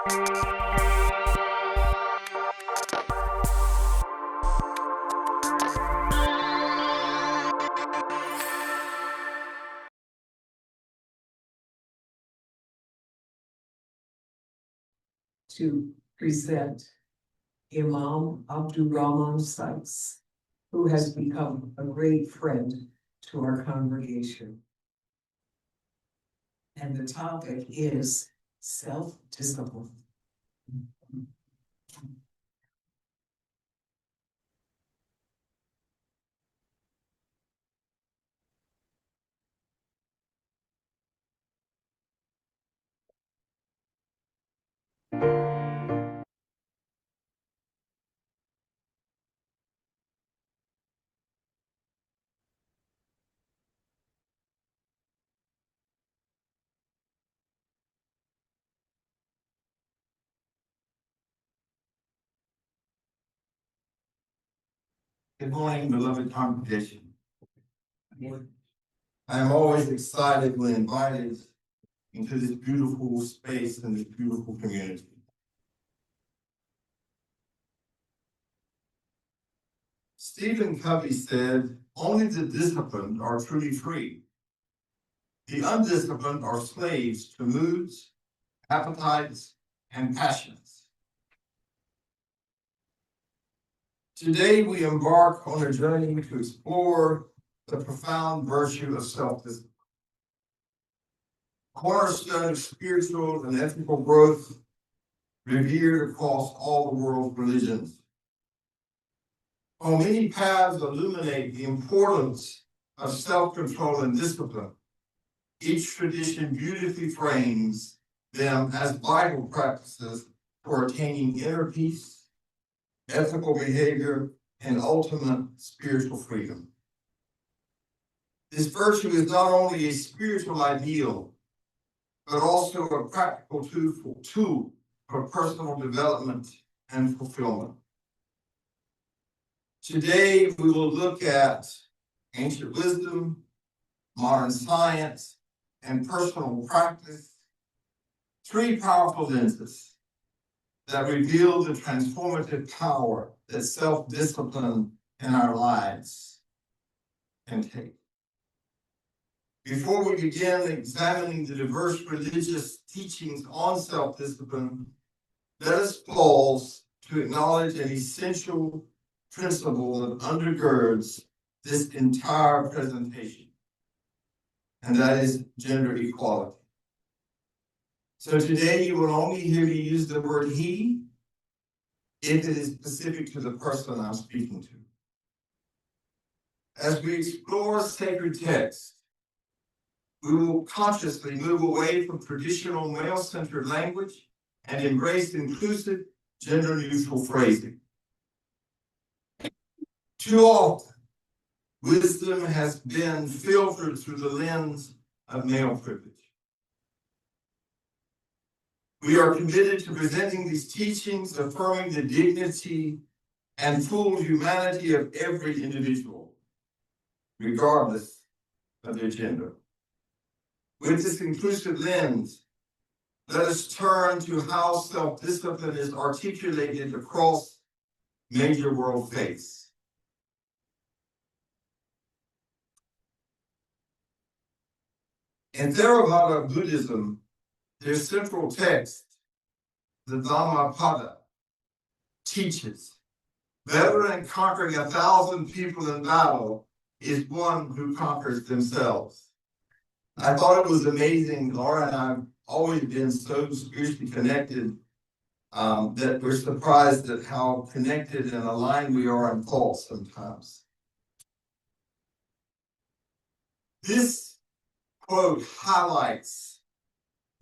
To present Imam Abdurrahman Sykes, who has become a great friend to our congregation. And the topic is self-discipline. Good morning, beloved congregation. I am always excited when invited into this beautiful space and this beautiful community. Stephen Covey said, "Only the disciplined are truly free. The undisciplined are slaves to moods, appetites, and passions." Today, we embark on a journey to explore the profound virtue of self-discipline, cornerstone of spiritual and ethical growth, revered across all the world's religions. While many paths illuminate the importance of self-control and discipline, each tradition beautifully frames them as vital practices for attaining inner peace, ethical behavior, and ultimate spiritual freedom. This virtue is not only a spiritual ideal, but also a practical tool for personal development and fulfillment. Today, we will look at ancient wisdom, modern science, and personal practice, three powerful lenses that reveal the transformative power that self-discipline in our lives can take. Before we begin examining the diverse religious teachings on self-discipline, let us pause to acknowledge an essential principle that undergirds this entire presentation, and that is gender equality. So today you will only hear me use the word he if it is specific to the person I'm speaking to. As we explore sacred texts, we will consciously move away from traditional male-centered language and embrace inclusive, gender-neutral phrasing. Too often, wisdom has been filtered through the lens of male privilege. We are committed to presenting these teachings, affirming the dignity and full humanity of every individual, regardless of their gender. With this inclusive lens, let us turn to how self-discipline is articulated across major world faiths. In Theravada Buddhism, their central text, the Dhammapada, teaches, better than conquering 1,000 people in battle is one who conquers themselves. I thought it was amazing. Laura and I have always been so spiritually connected that we're surprised at how connected and aligned we are in thought sometimes. This quote highlights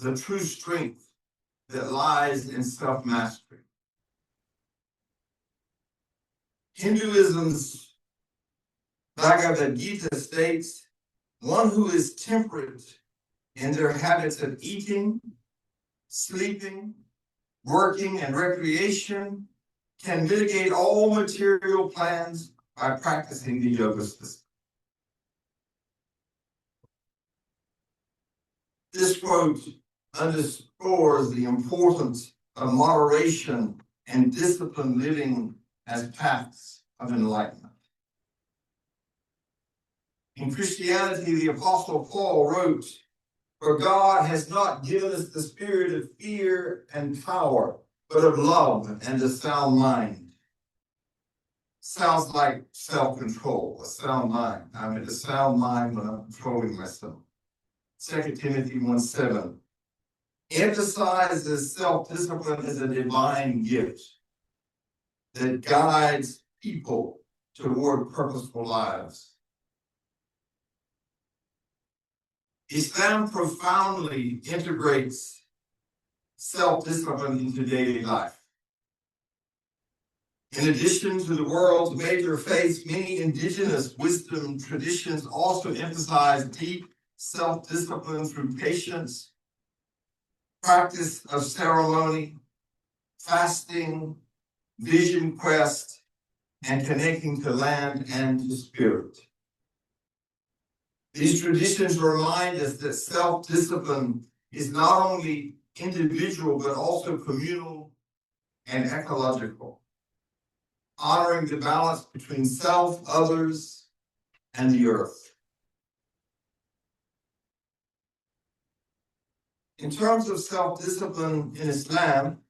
the true strength that lies in self-mastery. Hinduism's Bhagavad Gita states, one who is temperate in their habits of eating, sleeping, working, and recreation can mitigate all material plans by practicing the yoga system. This quote underscores the importance of moderation and disciplined living as paths of enlightenment. In Christianity, the Apostle Paul wrote, "For God has not given us the spirit of fear and power, but of love and a sound mind." Sounds like self-control, a sound mind. I'm in a sound mind when I'm controlling myself. 2 Timothy 1:7 emphasizes self-discipline as a divine gift that guides people toward purposeful lives. Islam profoundly integrates self-discipline into daily life. In addition to the world's major faiths, many indigenous wisdom traditions also emphasize deep self-discipline through patience, practice of ceremony, fasting, vision quest, and connecting to land and to spirit. These traditions remind us that self-discipline is not only individual, but also communal and ecological, honoring the balance between self, others, and the earth. In terms of self-discipline in Islam,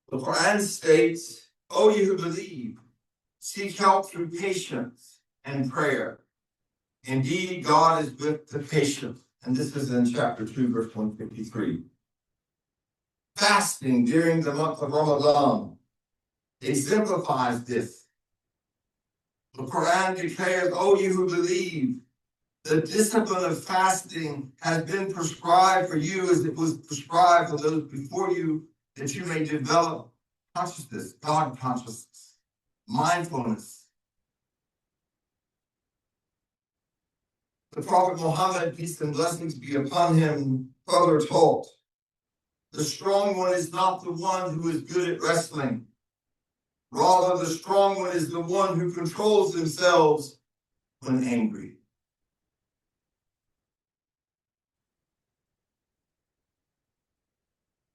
the Quran states, "O you who believe, seek help through patience and prayer. Indeed, God is with the patient." And this is in chapter 2, verse 153. Fasting during the month of Ramadan exemplifies this. The Quran declares, "O you who believe, the discipline of fasting has been prescribed for you as it was prescribed for those before you, that you may develop consciousness, God consciousness, mindfulness." The Prophet Muhammad, peace and blessings be upon him, further taught, "The strong one is not the one who is good at wrestling. Rather, the strong one is the one who controls themselves when angry."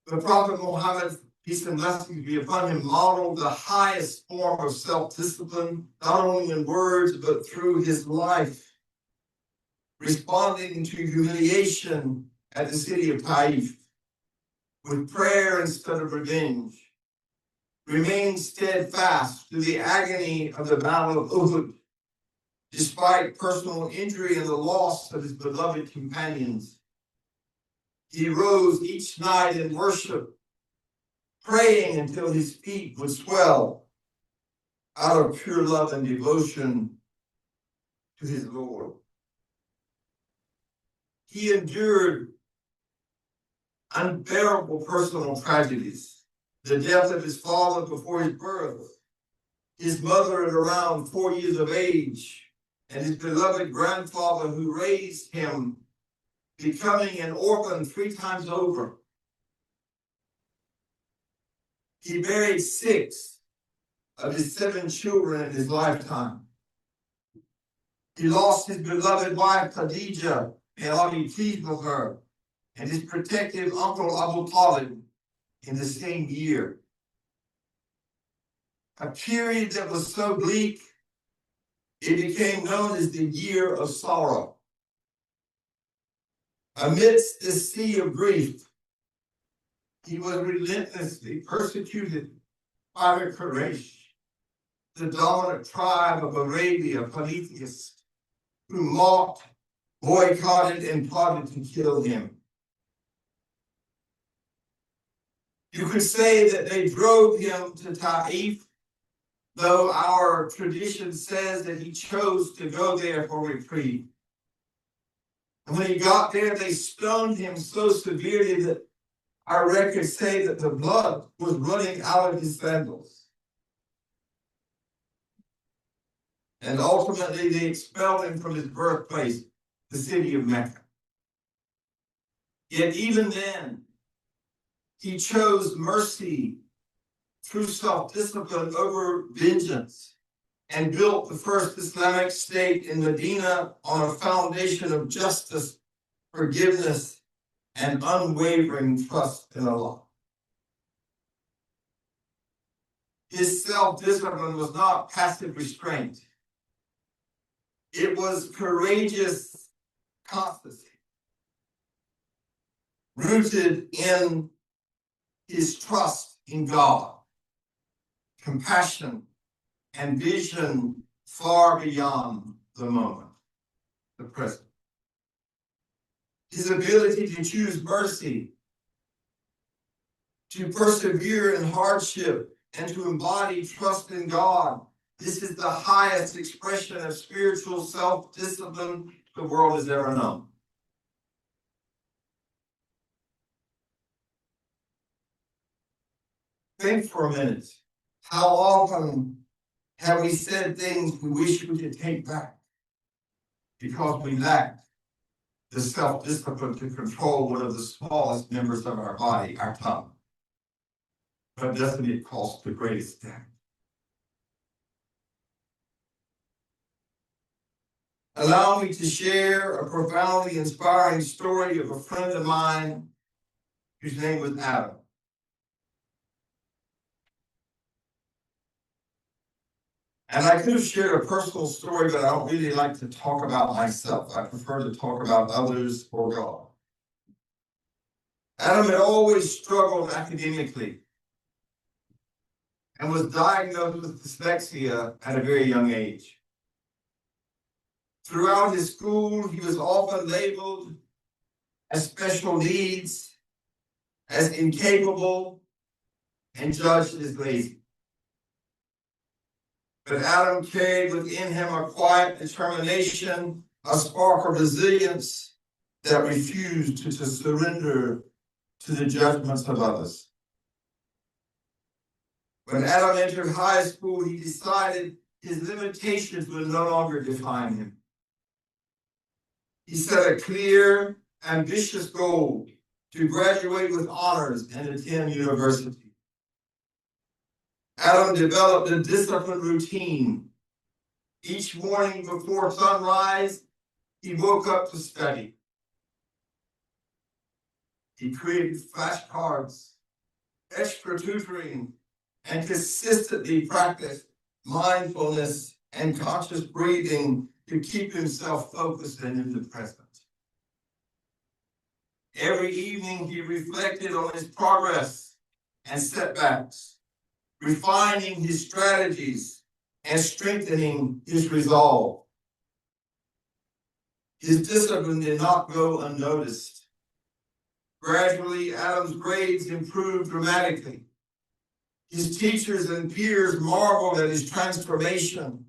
The Prophet Muhammad, peace and blessings be upon him, modeled the highest form of self-discipline, not only in words, but through his life, responding to humiliation at the city of Taif with prayer instead of revenge, remained steadfast through the agony of the Battle of Uhud, despite personal injury and the loss of his beloved companions. He rose each night in worship, praying until his feet would swell out of pure love and devotion to his Lord. He endured unbearable personal tragedies: the death of his father before his birth, his mother at around 4 years of age, and his beloved grandfather who raised him, becoming an orphan 3 times over. He buried 6 of his 7 children in his lifetime. He lost his beloved wife Khadija, and all he pleased with her, and his protective uncle Abu Talib in the same year. A period that was so bleak, it became known as the year of sorrow. Amidst this sea of grief, he was relentlessly persecuted by the Quraysh, the dominant tribe of Arabia, polytheists, who mocked, boycotted, and plotted to kill him. You could say that they drove him to Taif, though our tradition says that he chose to go there for reprieve. And when he got there, they stoned him so severely that our records say that the blood was running out of his sandals. And ultimately, they expelled him from his birthplace, the city of Mecca. Yet even then, he chose mercy through self-discipline over vengeance, and built the first Islamic state in Medina on a foundation of justice, forgiveness, and unwavering trust in Allah. His self-discipline was not passive restraint. It was courageous constancy, rooted in his trust in God, compassion, and vision far beyond the moment, the present. His ability to choose mercy, to persevere in hardship, and to embody trust in God. This is the highest expression of spiritual self-discipline the world has ever known. Think for a minute. How often have we said things we wish we could take back because we lack the self-discipline to control one of the smallest members of our body, our tongue? But doesn't it cost the greatest damage? Allow me to share a profoundly inspiring story of a friend of mine whose name was Adam. And I could have shared a personal story, but I don't really like to talk about myself. I prefer to talk about others or God. Adam had always struggled academically and was diagnosed with dyslexia at a very young age. Throughout his school, he was often labeled as special needs, as incapable, and judged as lazy. But Adam carried within him a quiet determination, a spark of resilience that refused to surrender to the judgments of others. When Adam entered high school, he decided his limitations would no longer define him. He set a clear, ambitious goal to graduate with honors and attend university. Adam developed a disciplined routine. Each morning before sunrise, he woke up to study. He created flashcards, extra tutoring, and consistently practiced mindfulness and conscious breathing to keep himself focused and in the present. Every evening, he reflected on his progress and setbacks, refining his strategies and strengthening his resolve. His discipline did not go unnoticed. Gradually, Adam's grades improved dramatically. His teachers and peers marveled at his transformation,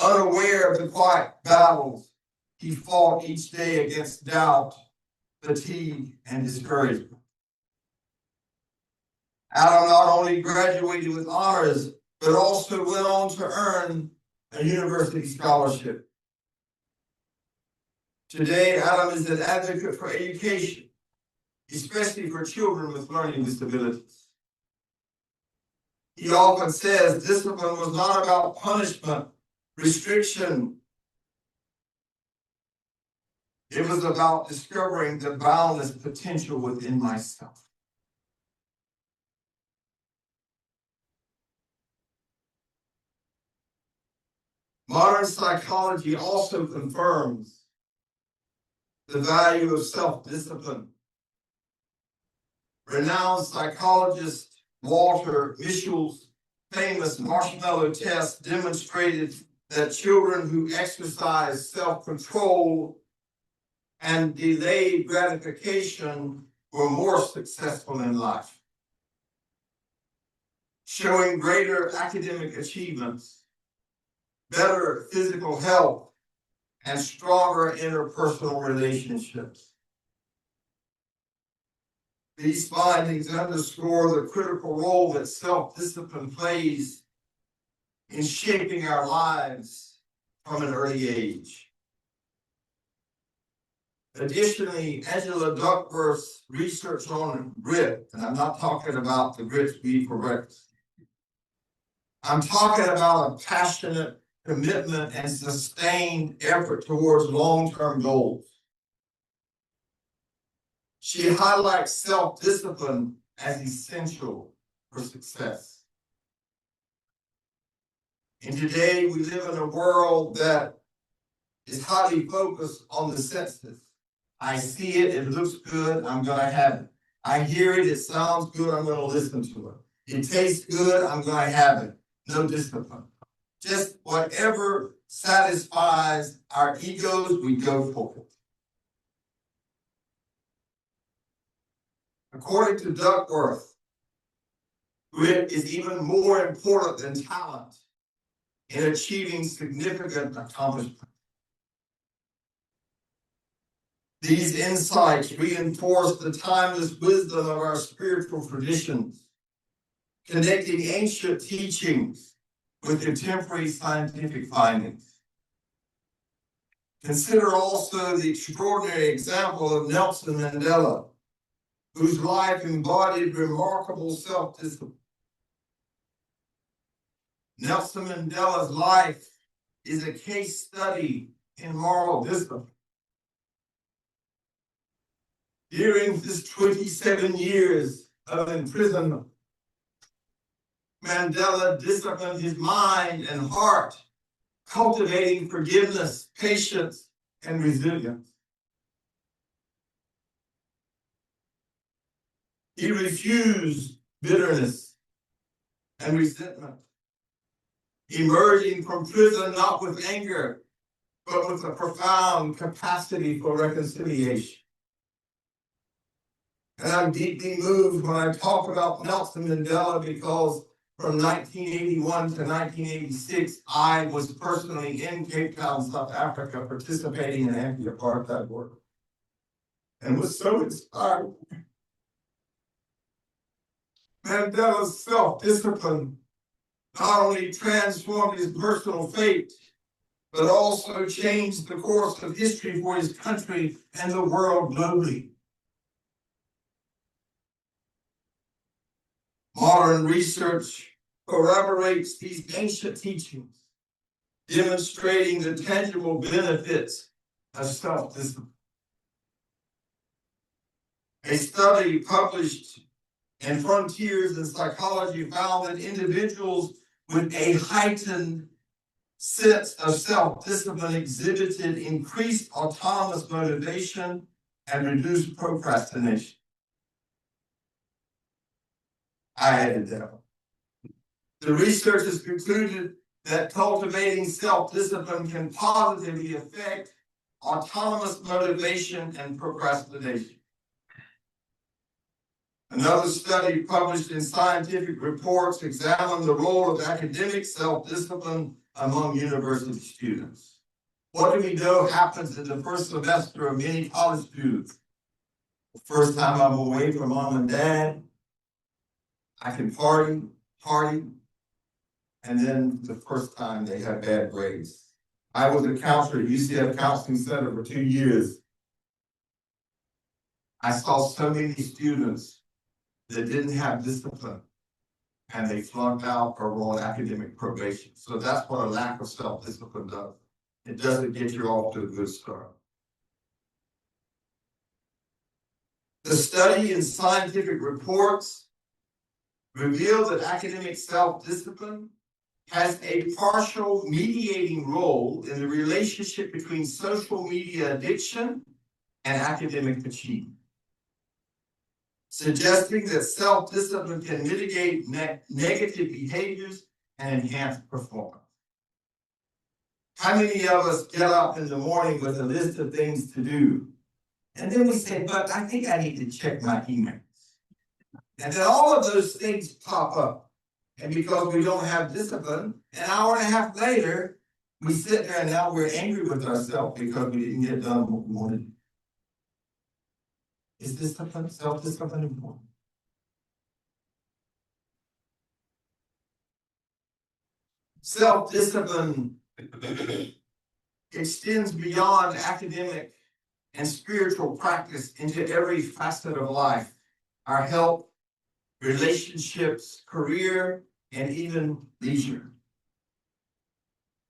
unaware of the quiet battles he fought each day against doubt, fatigue, and discouragement. Adam not only graduated with honors, but also went on to earn a university scholarship. Today, Adam is an advocate for education, especially for children with learning disabilities. He often says discipline was not about punishment, restriction. It was about discovering the boundless potential within myself. Modern psychology also confirms the value of self-discipline. Renowned psychologist Walter Mischel's famous marshmallow test demonstrated that children who exercise self-control and delayed gratification were more successful in life, showing greater academic achievements, better physical health, and stronger interpersonal relationships. These findings underscore the critical role that self-discipline plays in shaping our lives from an early age. Additionally, Angela Duckworth's research on grit, and I'm not talking about the grits we eat for breakfast. I'm talking about a passionate commitment and sustained effort towards long-term goals. She highlights self-discipline as essential for success. And today we live in a world that is highly focused on the senses. I see it, it looks good, I'm gonna have it. I hear it, it sounds good, I'm gonna listen to it. It tastes good, I'm gonna have it. No discipline. Just whatever satisfies our egos, we go for it. According to Duckworth, grit is even more important than talent in achieving significant accomplishment. These insights reinforce the timeless wisdom of our spiritual traditions, connecting ancient teachings with contemporary scientific findings. Consider also the extraordinary example of Nelson Mandela, whose life embodied remarkable self-discipline. Nelson Mandela's life is a case study in moral discipline. During his 27 years of imprisonment, Mandela disciplined his mind and heart, cultivating forgiveness, patience, and resilience. He refused bitterness and resentment, emerging from prison not with anger, but with a profound capacity for reconciliation. And I'm deeply moved when I talk about Nelson Mandela because from 1981 to 1986, I was personally in Cape Town, South Africa, participating in anti-apartheid work, and was so inspired. Mandela's self-discipline not only transformed his personal fate, but also changed the course of history for his country and the world globally. Modern research corroborates these ancient teachings, demonstrating the tangible benefits of self-discipline. A study published in Frontiers in Psychology found that individuals with a heightened sense of self-discipline exhibited increased autonomous motivation and reduced procrastination. I added that. The research has concluded that cultivating self-discipline can positively affect autonomous motivation and procrastination. Another study published in Scientific Reports examined the role of academic self-discipline among university students. What do we know happens in the first semester of many college students? The first time I'm away from mom and dad, I can party, and then the first time they have bad grades. I was a counselor at UCF Counseling Center for 2 years. I saw so many students that didn't have discipline, and they flunked out or were on academic probation. So that's what a lack of self-discipline does. It doesn't get you off to a good start. The study in Scientific Reports revealed that academic self-discipline has a partial mediating role in the relationship between social media addiction and academic achievement, suggesting that self-discipline can mitigate negative behaviors and enhance performance. How many of us get up in the morning with a list of things to do, and then we say, but I think I need to check my emails. And then all of those things pop up. And because we don't have discipline, an hour and a half later, we sit there and now we're angry with ourselves because we didn't get done what we wanted. Is discipline, self-discipline important? Self-discipline extends beyond academic and spiritual practice into every facet of life, our health, relationships, career, and even leisure.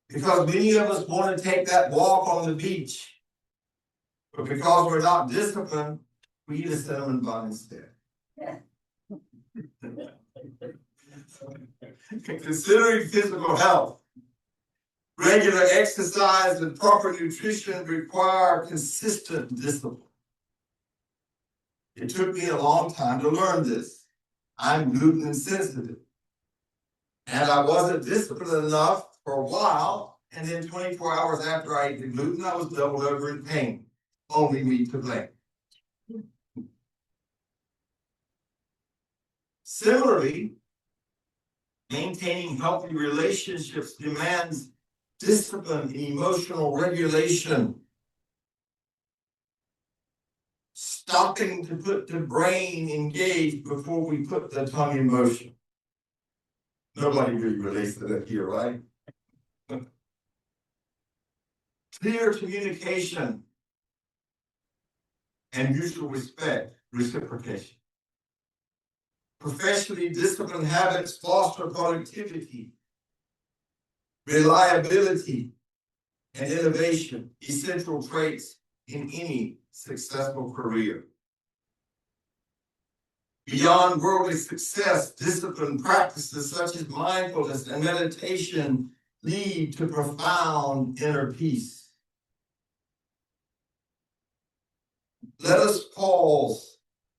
Because many of us want to take that walk on the beach, but because we're not disciplined, we eat a cinnamon bun instead. Considering physical health, Regular exercise and proper nutrition require consistent discipline. It took me a long time to learn this. I'm gluten sensitive. And I wasn't disciplined enough for a while, and then 24 hours after I ate the gluten, I was doubled over in pain. Only me to blame. Similarly, maintaining healthy relationships demands discipline and emotional regulation. Stopping to put the brain engaged before we put the tongue in motion. Nobody really relates to that here, right? Clear communication and mutual respect, reciprocation. Professionally disciplined habits foster productivity, reliability, and innovation, essential traits in any successful career. Beyond worldly success, disciplined practices such as mindfulness and meditation lead to profound inner peace. Let us pause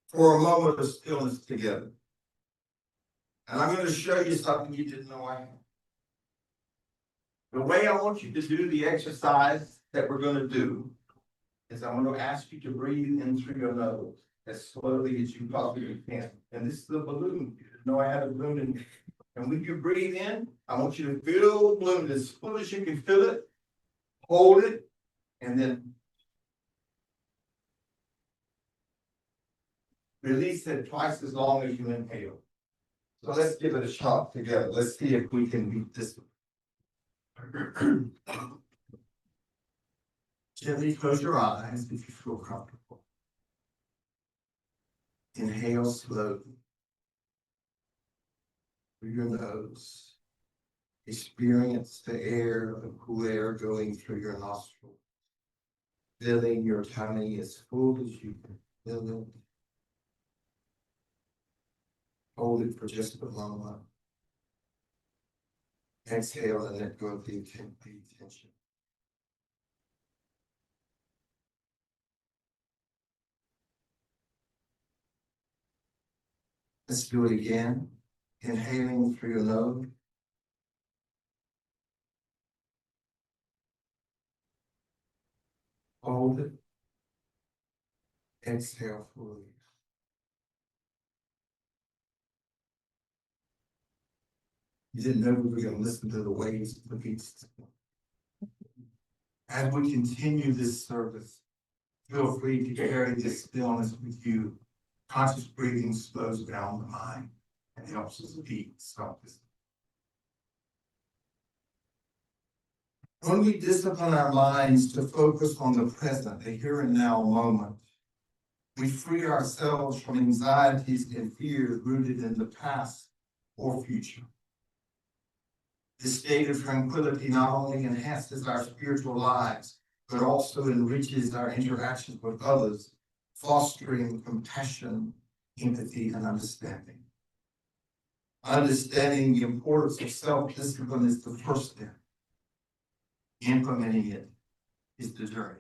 for a moment of stillness together. And I'm going to show you something you didn't know I had. The way I want you to do the exercise that we're going to do is I'm going to ask you to breathe in through your nose as slowly as you possibly can. And this is a balloon. You didn't know I had a balloon in here. And when you breathe in, I want you to fill the balloon as full as you can fill it, hold it, and then release it twice as long as you inhale. So let's give it a shot together. Let's see if we can beat this one. Gently close your eyes if you feel comfortable. Inhale slowly through your nose. Experience the air, the cool air going through your nostrils, filling your tummy as full as you can fill it. Hold it for just a moment. Exhale and let go of the tension. Let's do it again. Inhaling through your nose. Hold it. Exhale fully. You didn't know we were going to listen to the waves of the beast. As we continue this service, feel free to carry this stillness with you. Conscious breathing slows down the mind and helps us beat self-discipline. When we discipline our minds to focus on the present, the here and now moment, we free ourselves from anxieties and fears rooted in the past or future. This state of tranquility not only enhances our spiritual lives, but also enriches our interactions with others, fostering compassion, empathy, and understanding. Understanding the importance of self-discipline is the first step. Implementing it is the journey.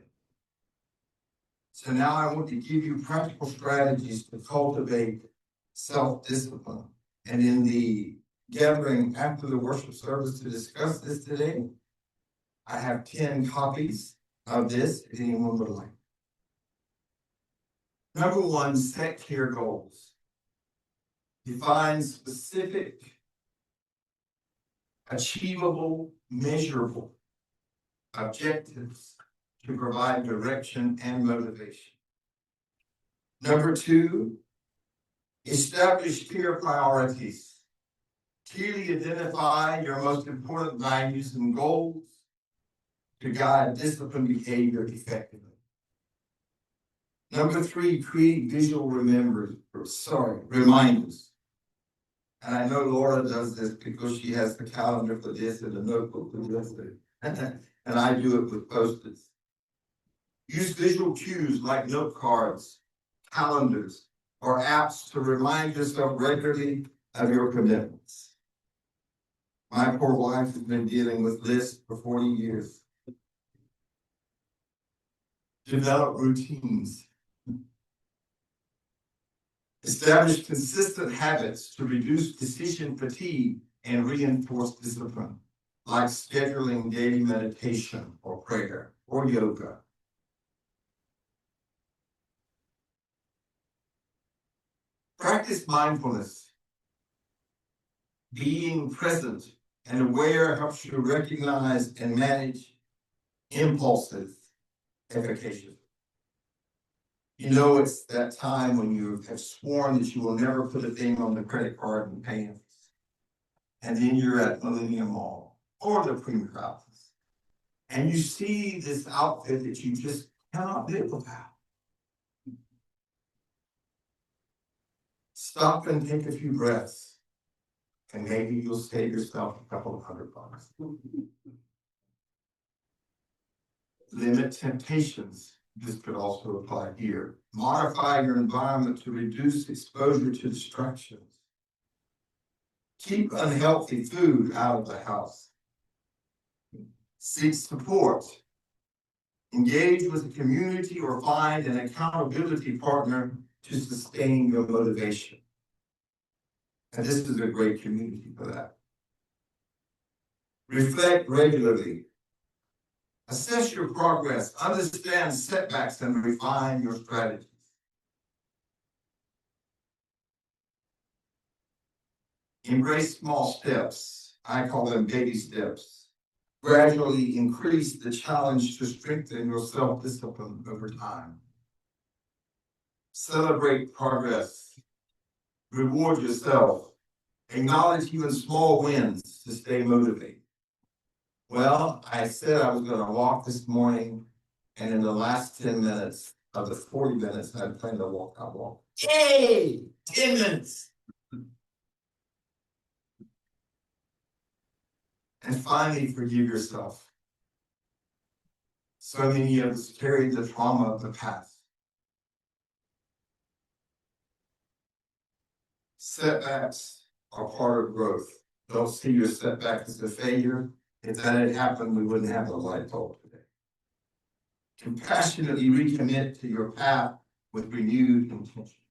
So now I want to give you practical strategies to cultivate self-discipline. And in the gathering after the worship service to discuss this today, I have 10 copies of this if anyone would like. Number one, set clear goals. Define specific, achievable, measurable objectives to provide direction and motivation. Number two, establish clear priorities. Clearly identify your most important values and goals to guide disciplined behavior effectively. Number three, create visual reminders. And I know Laura does this because she has the calendar for this and the notebook for this. And I do it with Post-its. Use visual cues like note cards, calendars, or apps to remind yourself regularly of your commitments. My poor wife has been dealing with this for 40 years. Develop routines. Establish consistent habits to reduce decision fatigue and reinforce discipline, like scheduling daily meditation or prayer or yoga. Practice mindfulness. Being present and aware helps you recognize and manage impulses efficaciously. You know, it's that time when you have sworn that you will never put a thing on the credit card and pay it. And then you're at Millennium Mall or the Premier Office, and you see this outfit that you just cannot live without. Stop and take a few breaths, and maybe you'll save yourself a couple of $100. Limit temptations. This could also apply here. Modify your environment to reduce exposure to distractions. Keep unhealthy food out of the house. Seek support. Engage with a community or find an accountability partner to sustain your motivation. And this is a great community for that. Reflect regularly. Assess your progress, understand setbacks, and refine your strategies. Embrace small steps. I call them baby steps. Gradually increase the challenge to strengthen your self-discipline over time. Celebrate progress. Reward yourself. Acknowledge even small wins to stay motivated. Well, I said I was going to walk this morning, and in the last 10 minutes of the 40 minutes I planned to walk, I walked. Yay! 10 minutes! And finally, forgive yourself. So many of us carry the trauma of the past. Setbacks are part of growth. Don't see your setback as a failure. If that had happened, we wouldn't have a light bulb today. Compassionately recommit to your path with renewed intention.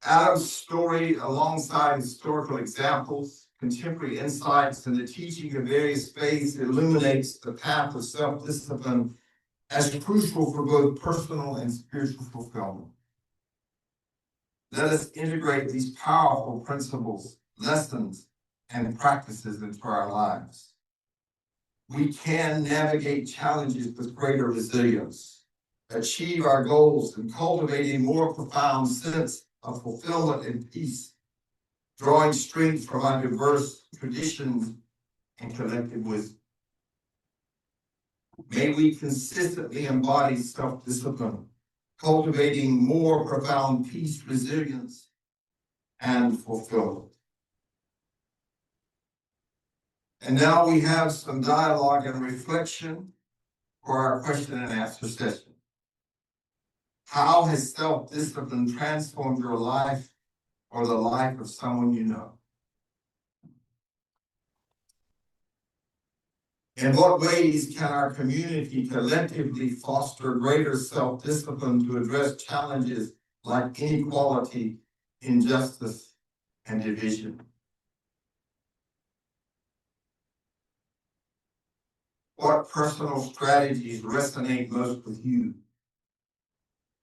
Adam's story, alongside historical examples, contemporary insights, and the teaching of various faiths, illuminates the path of self-discipline as crucial for both personal and spiritual fulfillment. Let us integrate these powerful principles, lessons, and practices into our lives. We can navigate challenges with greater resilience, achieve our goals, and cultivate a more profound sense of fulfillment and peace, drawing strength from our diverse traditions and collective wisdom. May we consistently embody self-discipline, cultivating more profound peace, resilience, and fulfillment. And now we have some dialogue and reflection for our question and answer session. How has self-discipline transformed your life or the life of someone you know? In what ways can our community collectively foster greater self-discipline to address challenges like inequality, injustice, and division? What personal strategies resonate most with you?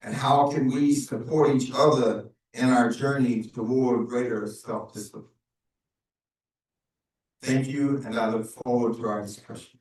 And how can we support each other in our journey toward greater self-discipline? Thank you, and I look forward to our discussion.